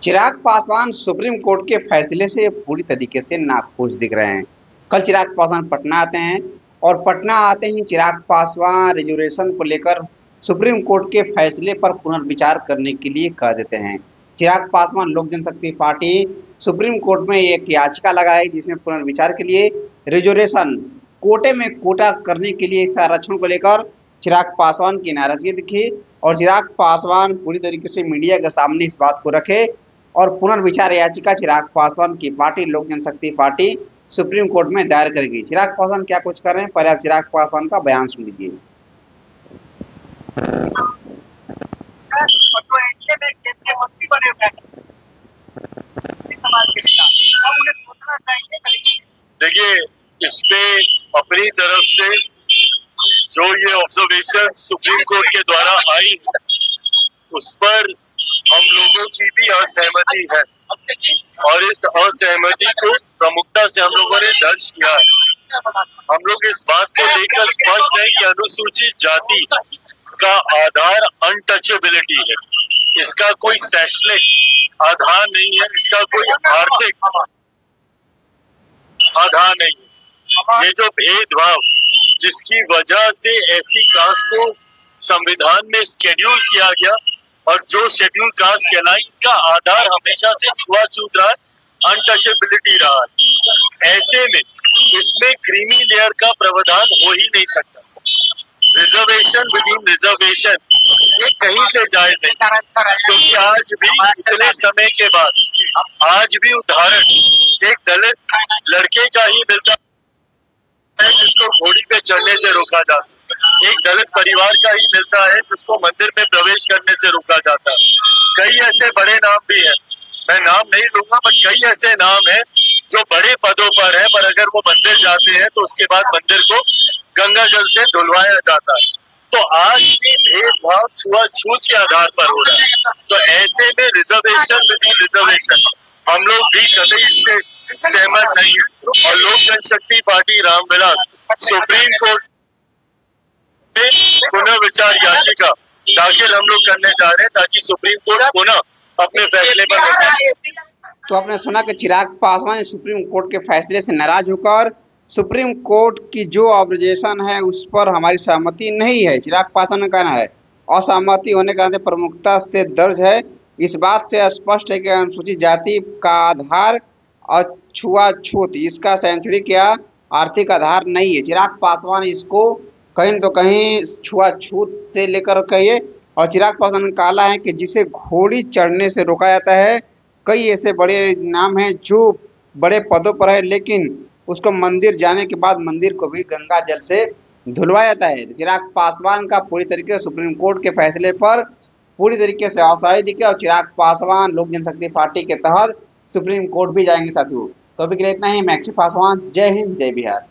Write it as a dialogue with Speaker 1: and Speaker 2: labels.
Speaker 1: Chirag Paswan supreme court के फैसले से पूरी तरीके से नाखुश दिख रहे हैं। कल चिराग पासवान पटना आते हैं और पटना आते ही चिराग पासवान रिजर्वेशन को लेकर सुप्रीम कोर्ट के फैसले पर पुनर्विचार करने के लिए कह देते हैं। चिराग पासवान लोक जनशक्ति पार्टी सुप्रीम कोर्ट में एक याचिका लगाई जिसमें पुनर्विचार के लिए रिजर्वेशन कोटे में कोटा करने के लिए इस आरक्षण को लेकर चिराग पासवान की नाराजगी दिखी और चिराग पासवान पूरी तरीके से मीडिया के सामने इस बात को रखे और पुनर्विचार याचिका चिराग पासवान की पार्टी लोक जनशक्ति पार्टी सुप्रीम कोर्ट में दायर करेगी। चिराग पासवान क्या कुछ कर रहे हैं, पहले आप चिराग पासवान का बयान सुन लीजिए।
Speaker 2: देखिए, इस पे अपनी तरफ से जो ये ऑब्जर्वेशन सुप्रीम कोर्ट के द्वारा आई उस पर हम लोगों की भी असहमति है और इस असहमति को प्रमुखता से हम लोगों ने दर्ज किया है। हम लोग इस बात को लेकर स्पष्ट है कि अनुसूचित जाति का आधार अनटचेबिलिटी है। इसका कोई शैक्षणिक आधार नहीं है, इसका कोई आर्थिक आधार नहीं है। ये जो भेदभाव जिसकी वजह से ऐसी कास्ट को संविधान में शेड्यूल किया गया और जो शेड्यूल कास्ट कहलाई, इनका आधार हमेशा से छुआछूत रहा है, अनटचेबिलिटी रहा है। ऐसे में इसमें क्रीमी लेयर का प्रावधान हो ही नहीं सकता। रिजर्वेशन विद इन रिजर्वेशन ये कहीं से जायज नहीं, क्योंकि आज भी इतने समय के बाद आज भी उदाहरण एक दलित लड़के का ही मिलता है जिसको घोड़ी पे चढ़ने से रोका जाता है। एक दलित परिवार का ही मिलता है जिसको मंदिर में प्रवेश करने से रोका जाता है। कई ऐसे बड़े नाम भी हैं, मैं नाम नहीं लूंगा, बट कई ऐसे नाम हैं जो बड़े पदों पर हैं, पर अगर वो मंदिर जाते हैं तो उसके बाद मंदिर को गंगा जल से धुलवाया जाता है। तो आज भी भेदभाव छुआछूत के आधार पर हो रहा है। तो ऐसे में रिजर्वेशन विद इन रिजर्वेशन हम लोग भी कभी इससे सहमत नहीं है और लोक जनशक्ति पार्टी रामविलास सुप्रीम कोर्ट में पुनर्विचार याचिका दाखिल हम लोग करने जा रहे हैं ताकि सुप्रीम कोर्ट पुनः अपने फैसले पर।
Speaker 1: तो आपने सुना कि चिराग पासवान सुप्रीम कोर्ट के फैसले से नाराज होकर सुप्रीम कोर्ट की जो ऑब्जर्वेशन है उस पर हमारी सहमति नहीं है। चिराग पासवान का कहना है असहमति होने के नाते प्रमुखता से दर्ज है। इस बात से स्पष्ट है कि अनुसूचित जाति का आधार छुआछूत, इसका शैक्षणिक या आर्थिक आधार नहीं है। चिराग पासवान इसको कहीं न तो कहीं छुआछूत से लेकर कहिए और चिराग पासवान ने कहा है कि जिसे घोड़ी चढ़ने से रोका जाता है, कई ऐसे बड़े नाम हैं जो बड़े पदों पर है लेकिन उसको मंदिर जाने के बाद मंदिर को भी गंगा जल से धुलवाया जाता है। चिराग पासवान का पूरी तरीके से सुप्रीम कोर्ट के फैसले पर पूरी तरीके से असहाय दिखे और चिराग पासवान लोक जनशक्ति पार्टी के तहत सुप्रीम कोर्ट भी जाएंगे साथियों। तो अभी के लिए इतना ही। मैं अक्षय पासवान, जय हिंद, जय बिहार।